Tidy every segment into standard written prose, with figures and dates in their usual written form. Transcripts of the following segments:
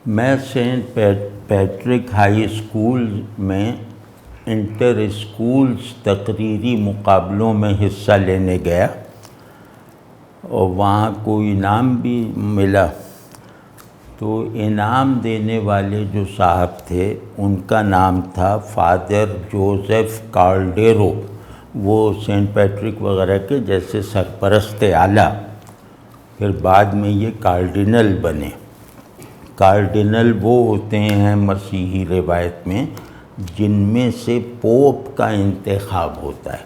میں Saint Patrick high school میں inter schools تقریری مقابلوں میں حصہ لینے گیا اور وہاں کوئی انعام بھی ملا. تو انعام دینے والے جو صاحب تھے ان کا نام تھا فادر جوزف کالڈیرو. وہ سینٹ پیٹرک وغیرہ کے جیسے سرپرست اعلیٰ، پھر بعد میں یہ کارڈینل بنے. کارڈینل وہ ہوتے ہیں مسیحی روایت میں جن میں سے پوپ کا انتخاب ہوتا ہے.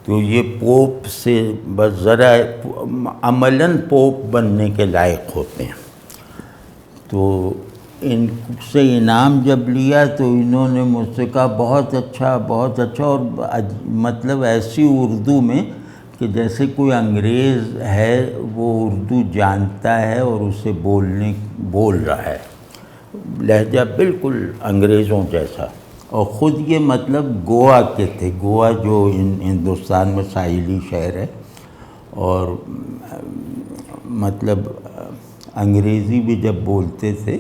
تو یہ پوپ سے بس ذرا عملاً پوپ بننے کے لائق ہوتے ہیں. تو ان سے انعام جب لیا تو انہوں نے مجھ سے کہا بہت اچھا بہت اچھا، اور مطلب ایسی اردو میں کہ جیسے کوئی انگریز ہے وہ اردو جانتا ہے اور اسے بول رہا ہے، لہجہ بالکل انگریزوں جیسا. اور خود یہ مطلب گوا کے تھے، گوا جو ہندوستان میں ساحلی شہر ہے، اور مطلب انگریزی بھی جب بولتے تھے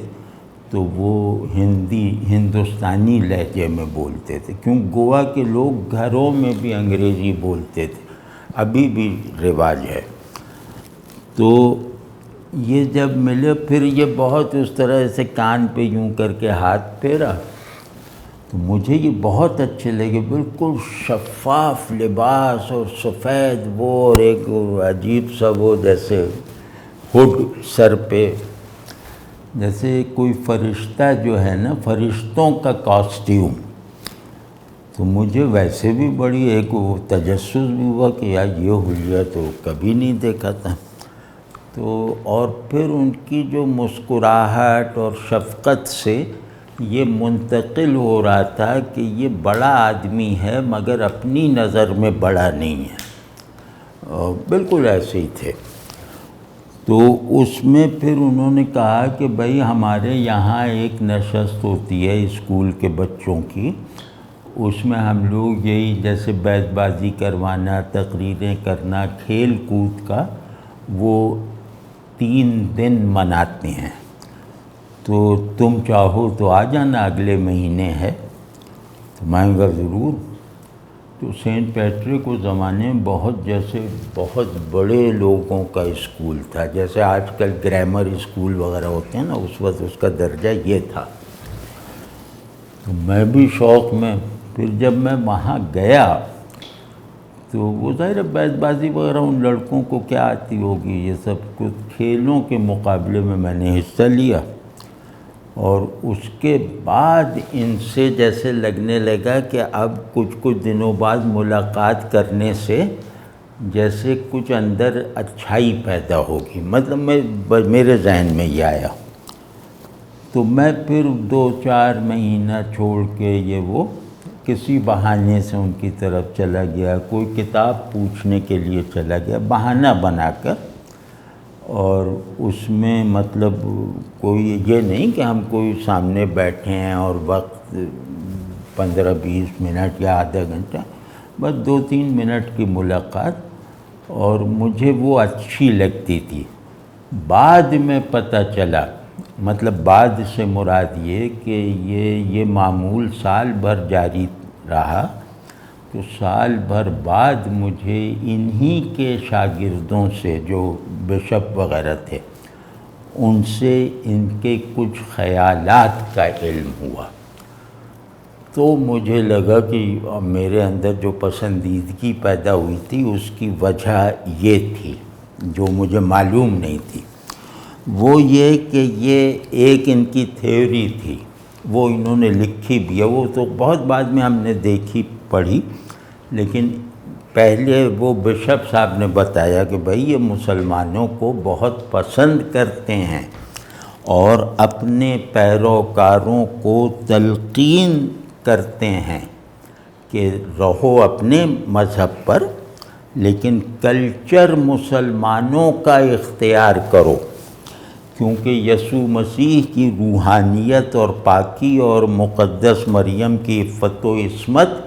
تو وہ ہندوستانی لہجے میں بولتے تھے، کیوں گوا کے لوگ گھروں میں بھی انگریزی بولتے تھے، ابھی بھی رواج ہے. تو یہ جب ملے پھر یہ بہت اس طرح سے کان پہ یوں کر کے ہاتھ پھیرا تو مجھے یہ بہت اچھے لگے. بالکل شفاف لباس اور سفید وہ، اور ایک عجیب سا وہ جیسے ہڈ سر پہ، جیسے کوئی فرشتہ جو ہے نا، فرشتوں کا کاسٹیوم. تو مجھے ویسے بھی بڑی ایک وہ تجسس بھی ہوا کہ یار یہ حلیہ تو کبھی نہیں دیکھا تھا. تو اور پھر ان کی جو مسکراہٹ اور شفقت سے یہ منتقل ہو رہا تھا کہ یہ بڑا آدمی ہے مگر اپنی نظر میں بڑا نہیں ہے، اور بالکل ایسے ہی تھے. تو اس میں پھر انہوں نے کہا کہ بھائی ہمارے یہاں ایک نشست ہوتی ہے اسکول کے بچوں کی، اس میں ہم لوگ یہی جیسے بیت بازی کروانا، تقریریں کرنا، کھیل کود کا، وہ 3 دن مناتے ہیں. تو تم چاہو تو آ جانا، اگلے مہینے ہے. تو میں نے کہا ضرور. تو سینٹ پیٹرک اس زمانے میں بہت بڑے لوگوں کا اسکول تھا، جیسے آج کل گرامر اسکول وغیرہ ہوتے ہیں نا، اس وقت اس کا درجہ یہ تھا. تو میں بھی شوق میں، پھر جب میں وہاں گیا تو وہ ظاہر بیت بازی وغیرہ ان لڑکوں کو کیا آتی ہوگی، یہ سب کچھ کھیلوں کے مقابلے میں میں نے حصہ لیا. اور اس کے بعد ان سے جیسے لگنے لگا کہ اب کچھ دنوں بعد ملاقات کرنے سے جیسے کچھ اندر اچھائی پیدا ہوگی، مطلب میرے ذہن میں یہ آیا. تو میں پھر 2-4 مہینہ چھوڑ کے یہ وہ کسی بہانے سے ان کی طرف چلا گیا، کوئی کتاب پوچھنے کے لیے چلا گیا بہانہ بنا کر. اور اس میں مطلب کوئی یہ نہیں کہ ہم کوئی سامنے بیٹھے ہیں اور وقت 15-20 منٹ یا آدھا گھنٹہ، بس 2-3 منٹ کی ملاقات، اور مجھے وہ اچھی لگتی تھی. بعد میں پتہ چلا، مطلب بعد سے مراد یہ کہ یہ معمول سال بھر جاری رہا. تو سال بھر بعد مجھے انہی کے شاگردوں سے جو بشپ وغیرہ تھے ان سے ان کے کچھ خیالات کا علم ہوا. تو مجھے لگا کہ میرے اندر جو پسندیدگی پیدا ہوئی تھی اس کی وجہ یہ تھی جو مجھے معلوم نہیں تھی. وہ یہ کہ یہ ایک ان کی تھیوری تھی، وہ انہوں نے لکھی بھی ہے، وہ تو بہت بعد میں ہم نے دیکھی پڑھی، لیکن پہلے وہ بشپ صاحب نے بتایا کہ بھئی یہ مسلمانوں کو بہت پسند کرتے ہیں اور اپنے پیروکاروں کو تلقین کرتے ہیں کہ رہو اپنے مذہب پر لیکن کلچر مسلمانوں کا اختیار کرو، کیونکہ یسوع مسیح کی روحانیت اور پاکی اور مقدس مریم کی عفت و عصمت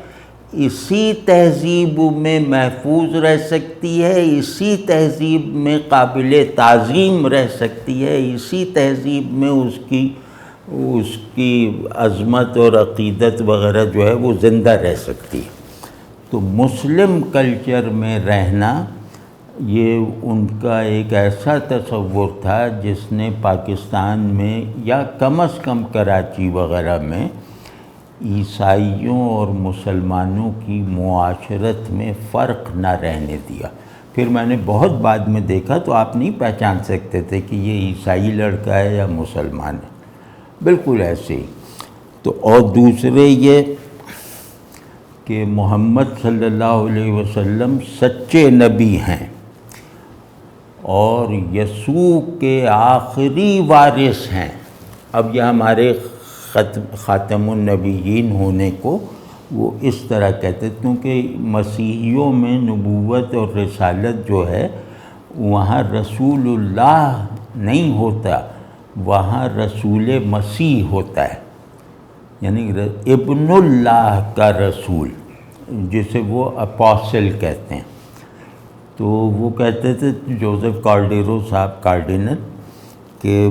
اسی تہذیب میں محفوظ رہ سکتی ہے، اسی تہذیب میں قابل تعظیم رہ سکتی ہے، اسی تہذیب میں اس کی عظمت اور عقیدت وغیرہ جو ہے وہ زندہ رہ سکتی ہے۔ تو مسلم کلچر میں رہنا یہ ان کا ایک ایسا تصور تھا جس نے پاکستان میں یا کم از کم کراچی وغیرہ میں عیسائیوں اور مسلمانوں کی معاشرت میں فرق نہ رہنے دیا۔ پھر میں نے بہت بعد میں دیکھا تو آپ نہیں پہچان سکتے تھے کہ یہ عیسائی لڑکا ہے یا مسلمان ہے، بالکل ایسے ہی۔ تو اور دوسرے یہ کہ محمد صلی اللہ علیہ وسلم سچے نبی ہیں اور یسوع کے آخری وارث ہیں۔ اب یہ ہمارے خاتم النبیین ہونے کو وہ اس طرح کہتے ہیں، کیونکہ مسیحیوں میں نبوت اور رسالت جو ہے وہاں رسول اللہ نہیں ہوتا، وہاں رسول مسیح ہوتا ہے، یعنی ابن اللہ کا رسول، جسے وہ اپوسل کہتے ہیں۔ تو وہ کہتے تھے جوزف کارڈیرو صاحب کارڈینل کہ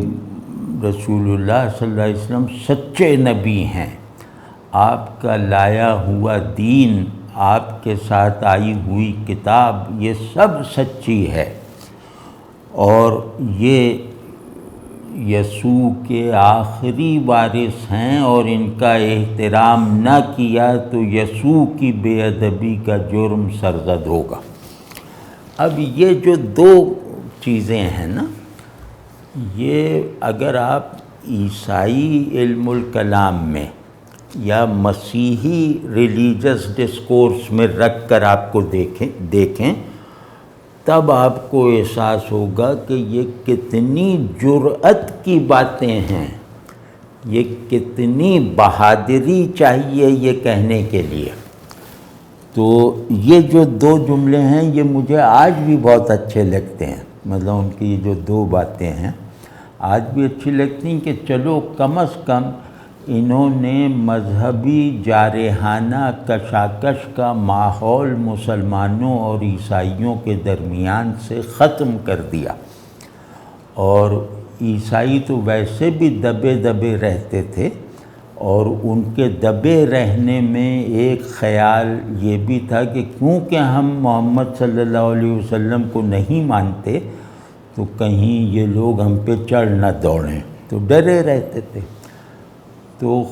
رسول اللہ صلی اللہ علیہ وسلم سچے نبی ہیں، آپ کا لایا ہوا دین، آپ کے ساتھ آئی ہوئی کتاب، یہ سب سچی ہے، اور یہ یسوع کے آخری وارث ہیں، اور ان کا احترام نہ کیا تو یسوع کی بے ادبی کا جرم سرزد ہوگا۔ اب یہ جو دو چیزیں ہیں نا، یہ اگر آپ عیسائی علم الکلام میں یا مسیحی ریلیجس ڈسکورس میں رکھ کر آپ کو دیکھیں تب آپ کو احساس ہوگا کہ یہ کتنی جرأت کی باتیں ہیں، یہ کتنی بہادری چاہیے یہ کہنے کے لیے۔ تو یہ جو دو جملے ہیں یہ مجھے آج بھی بہت اچھے لگتے ہیں، مطلب ان کی جو دو باتیں ہیں آج بھی اچھی لگتی ہیں کہ چلو کم از کم انہوں نے مذہبی جارحانہ کشاکش کا ماحول مسلمانوں اور عیسائیوں کے درمیان سے ختم کر دیا، اور عیسائی تو ویسے بھی دبے دبے رہتے تھے، اور ان کے دبے رہنے میں ایک خیال یہ بھی تھا کہ کیونکہ ہم محمد صلی اللہ علیہ وسلم کو نہیں مانتے تو کہیں یہ لوگ ہم پہ چڑھ نہ دوڑیں، تو ڈرے رہتے تھے۔ تو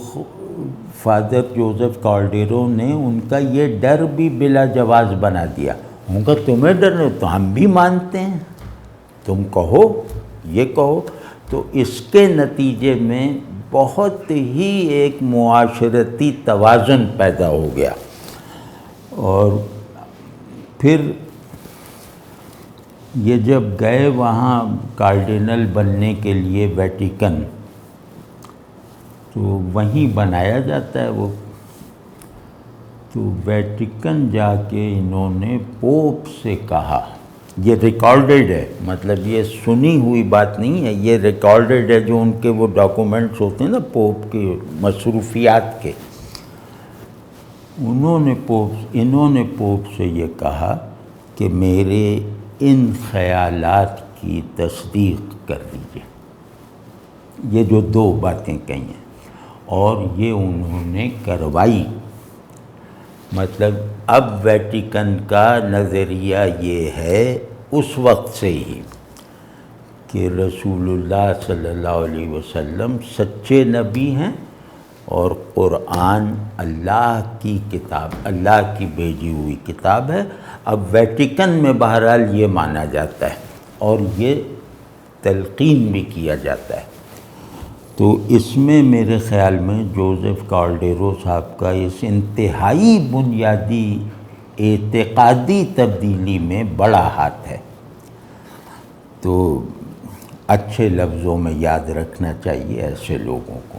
فادر جوزف کارڈیرو نے ان کا یہ ڈر بھی بلا جواز بنا دیا۔ ان کا تمہیں ڈر نہیں تو ہم بھی مانتے ہیں، تم کہو یہ کہو۔ تو اس کے نتیجے میں بہت ہی ایک معاشرتی توازن پیدا ہو گیا۔ اور پھر یہ جب گئے وہاں کارڈینل بننے کے لیے ویٹیکن، تو وہیں بنایا جاتا ہے وہ، تو ویٹیکن جا کے انہوں نے پوپ سے کہا، یہ ریکارڈڈ ہے، مطلب یہ سنی ہوئی بات نہیں ہے، یہ ریکارڈڈ ہے، جو ان کے وہ ڈاکومنٹس ہوتے ہیں نا پوپ کے مصروفیات کے، انہوں نے پوپ سے یہ کہا کہ میرے ان خیالات کی تصدیق کر دیجیے، یہ جو دو باتیں کہی ہیں، اور یہ انہوں نے کروائی۔ مطلب اب ویٹیکن کا نظریہ یہ ہے اس وقت سے ہی کہ رسول اللہ صلی اللہ علیہ وسلم سچے نبی ہیں، اور قرآن اللہ کی کتاب، اللہ کی بھیجی ہوئی کتاب ہے۔ اب ویٹیکن میں بہرحال یہ مانا جاتا ہے اور یہ تلقین بھی کیا جاتا ہے۔ تو اس میں میرے خیال میں جوزف کارڈیرو صاحب کا اس انتہائی بنیادی اعتقادی تبدیلی میں بڑا ہاتھ ہے۔ تو اچھے لفظوں میں یاد رکھنا چاہیے ایسے لوگوں کو۔